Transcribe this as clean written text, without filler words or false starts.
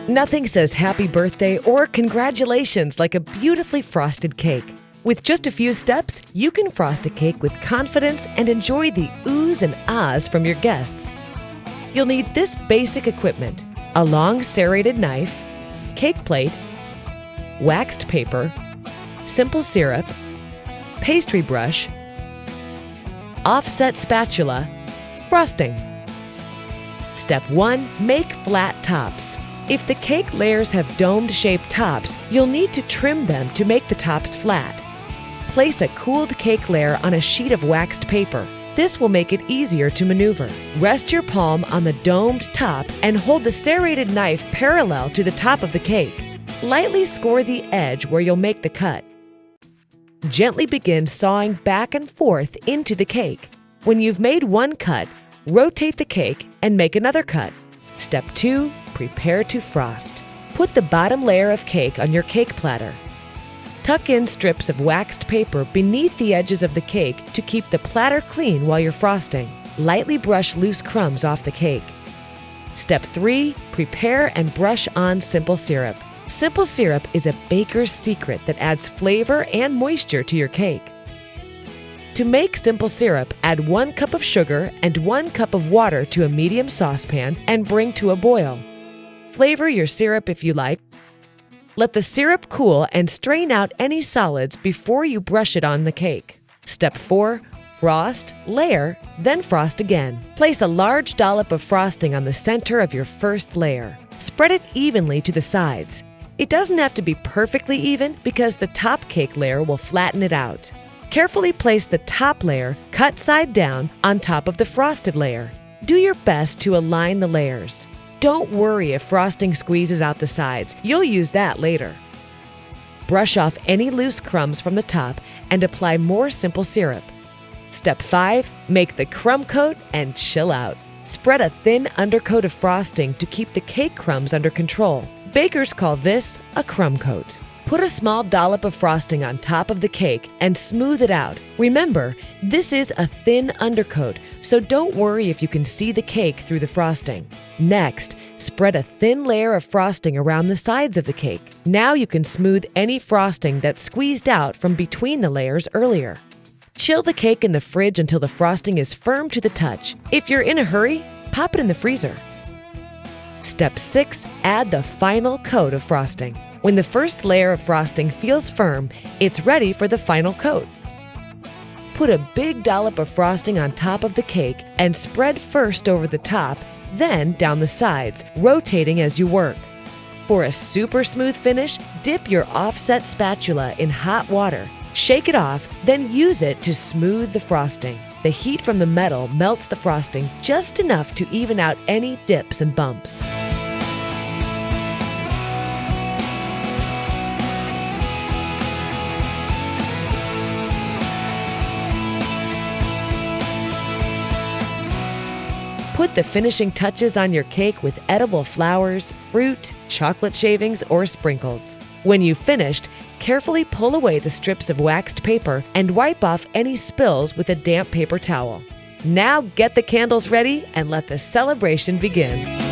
Nothing says happy birthday or congratulations like a beautifully frosted cake. With just a few steps, you can frost a cake with confidence and enjoy the oohs and ahs from your guests. You'll need this basic equipment: a long serrated knife, cake plate, waxed paper, simple syrup, pastry brush, offset spatula, frosting. Step 1. Make flat tops. If the cake layers have dome-shaped tops, you'll need to trim them to make the tops flat. Place a cooled cake layer on a sheet of waxed paper. This will make it easier to maneuver. Rest your palm on the domed top and hold the serrated knife parallel to the top of the cake. Lightly score the edge where you'll make the cut. Gently begin sawing back and forth into the cake. When you've made one cut, rotate the cake and make another cut. Step 2. Prepare to frost. Put the bottom layer of cake on your cake platter. Tuck in strips of waxed paper beneath the edges of the cake to keep the platter clean while you're frosting. Lightly brush loose crumbs off the cake. Step 3. Prepare and brush on simple syrup. Simple syrup is a baker's secret that adds flavor and moisture to your cake. To make simple syrup, add 1 cup of sugar and 1 cup of water to a medium saucepan and bring to a boil. Flavor your syrup if you like. Let the syrup cool and strain out any solids before you brush it on the cake. Step 4. Frost, layer, then frost again. Place a large dollop of frosting on the center of your first layer. Spread it evenly to the sides. It doesn't have to be perfectly even because the top cake layer will flatten it out. Carefully place the top layer, cut side down, on top of the frosted layer. Do your best to align the layers. Don't worry if frosting squeezes out the sides. You'll use that later. Brush off any loose crumbs from the top and apply more simple syrup. Step 5. Make the crumb coat and chill out. Spread a thin undercoat of frosting to keep the cake crumbs under control. Bakers call this a crumb coat. Put a small dollop of frosting on top of the cake and smooth it out. Remember, this is a thin undercoat, so don't worry if you can see the cake through the frosting. Next, spread a thin layer of frosting around the sides of the cake. Now you can smooth any frosting that squeezed out from between the layers earlier. Chill the cake in the fridge until the frosting is firm to the touch. If you're in a hurry, pop it in the freezer. Step 6. Add the final coat of frosting. When the first layer of frosting feels firm, it's ready for the final coat. Put a big dollop of frosting on top of the cake and spread first over the top, then down the sides, rotating as you work. For a super smooth finish, dip your offset spatula in hot water. Shake it off, then use it to smooth the frosting. The heat from the metal melts the frosting just enough to even out any dips and bumps. Put the finishing touches on your cake with edible flowers, fruit, chocolate shavings, or sprinkles. When you've finished, carefully pull away the strips of waxed paper and wipe off any spills with a damp paper towel. Now get the candles ready and let the celebration begin.